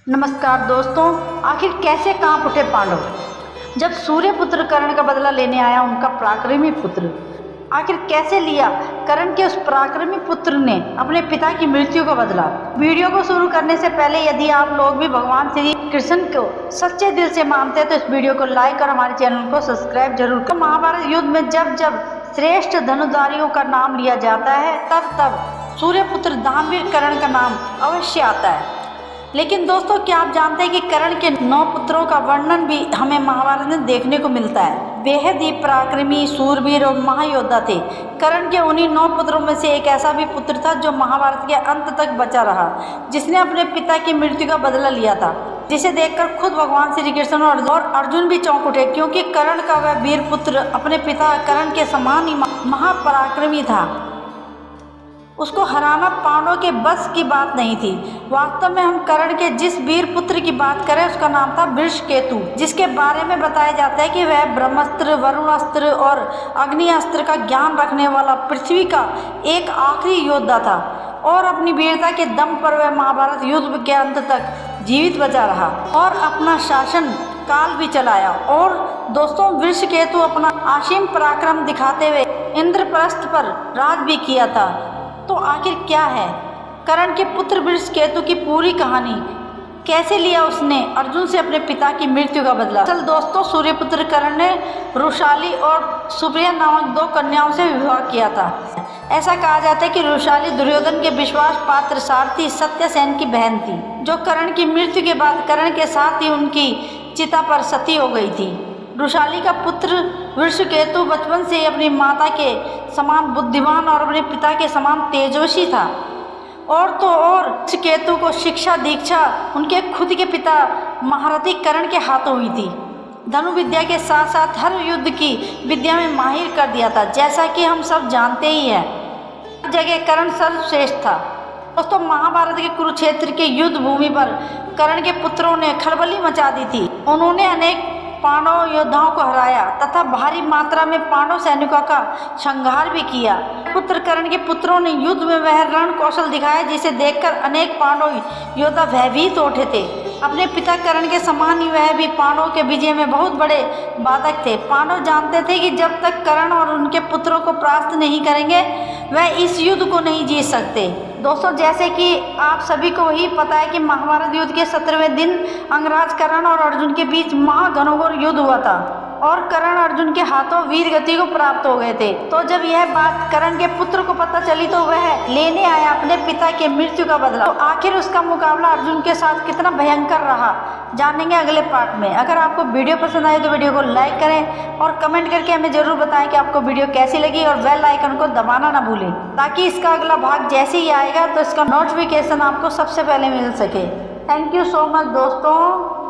नमस्कार दोस्तों। आखिर कैसे कांप उठे पांडव जब सूर्यपुत्र कर्ण का बदला लेने आया उनका पराक्रमी पुत्र। आखिर कैसे लिया कर्ण के उस पराक्रमी पुत्र ने अपने पिता की मृत्यु का बदला। वीडियो को शुरू करने से पहले यदि आप लोग भी भगवान श्री कृष्ण को सच्चे दिल से मानते हैं तो इस वीडियो को लाइक और हमारे चैनल को सब्सक्राइब जरूर करें। महाभारत युद्ध में जब जब श्रेष्ठ धनुधारियों का नाम लिया जाता है तब तब सूर्यपुत्र दानवीर कर्ण का नाम अवश्य आता है। लेकिन दोस्तों, क्या आप जानते हैं कि कर्ण के 9 पुत्रों का वर्णन भी हमें महाभारत में देखने को मिलता है। बेहद ही पराक्रमी, सूरवीर और महायोद्धा थे। कर्ण के उन्हीं 9 पुत्रों में से एक ऐसा भी पुत्र था जो महाभारत के अंत तक बचा रहा, जिसने अपने पिता की मृत्यु का बदला लिया था, जिसे देखकर खुद भगवान श्री कृष्ण और अर्जुन भी चौंक उठे, क्योंकि कर्ण का वह वीर पुत्र अपने पिता कर्ण के समान ही महापराक्रमी था। उसको हराना पांडवों के बस की बात नहीं थी। वास्तव में हम कर्ण के जिस वीर पुत्र की बात करें उसका नाम था वृषकेतु, जिसके बारे में बताया जाता है कि वह ब्रह्मास्त्र, वरुणास्त्र और अग्निअस्त्र का ज्ञान रखने वाला पृथ्वी का एक आखिरी योद्धा था और अपनी वीरता के दम पर वह महाभारत युद्ध के अंत तक जीवित बचा रहा और अपना शासन काल भी चलाया। और दोस्तों, वृषकेतु अपना असीम पराक्रम दिखाते हुए इंद्रप्रस्थ पर राज भी किया था। तो आखिर क्या है कर्ण के पुत्र वृषकेतु की पूरी कहानी? कैसे लिया उसने अर्जुन से अपने पिता की मृत्यु का बदला? चल दोस्तों, सूर्यपुत्र कर्ण ने रुशाली और सुप्रिया नामक 2 कन्याओं से विवाह किया था। ऐसा कहा जाता है कि रुशाली दुर्योधन के विश्वास पात्र सारथी सत्यसेन की बहन थी, जो कर्ण की मृत्यु के बाद कर्ण के साथ ही उनकी चिता पर सती हो गई थी। रुशाली का पुत्र वृषकेतु बचपन से ही अपनी माता के समान बुद्धिमान और अपने पिता के समान तेजस्वी था। और तो और वृषकेतु को शिक्षा दीक्षा उनके खुद के पिता महारथी कर्ण के हाथों हुई थी। धनुर्विद्या के साथ साथ हर युद्ध की विद्या में माहिर कर दिया था, जैसा कि हम सब जानते ही हैं। हर जगह कर्ण सर्वश्रेष्ठ था। दोस्तों, महाभारत के कुरुक्षेत्र के युद्ध भूमि पर कर्ण के पुत्रों ने खलबली मचा दी थी। उन्होंने अनेक पांडव योद्धाओं को हराया तथा भारी मात्रा में पांडव सैनिकों का संहार भी किया। पुत्र कर्ण के पुत्रों ने युद्ध में वह रण कौशल दिखाया जिसे देखकर अनेक पांडव योद्धा भयभीत हो उठे थे। अपने पिता कर्ण के समान ही वह भी पांडवों के विजय में बहुत बड़े बाधक थे। पांडव जानते थे कि जब तक कर्ण और उनके पुत्रों को परास्त नहीं करेंगे वह इस युद्ध को नहीं जीत सकते। दोस्तों, जैसे कि आप सभी को ही पता है कि महाभारत युद्ध के 17वें दिन अंगराज कर्ण और अर्जुन के बीच महाघनघोर युद्ध हुआ था और कर्ण अर्जुन के हाथों वीर गति को प्राप्त हो गए थे। तो जब यह बात कर्ण के पुत्र को पता चली तो वह लेने आया अपने पिता के मृत्यु का बदला। तो आखिर उसका मुकाबला अर्जुन के साथ कितना भयंकर रहा जानेंगे अगले पार्ट में। अगर आपको वीडियो पसंद आए तो वीडियो को लाइक करें और कमेंट करके हमें जरूर बताएं कि आपको वीडियो कैसी लगी और बेल आइकन को दबाना ना भूलें, ताकि इसका अगला भाग जैसे ही आएगा तो इसका नोटिफिकेशन आपको सबसे पहले मिल सके। थैंक यू सो मच दोस्तों।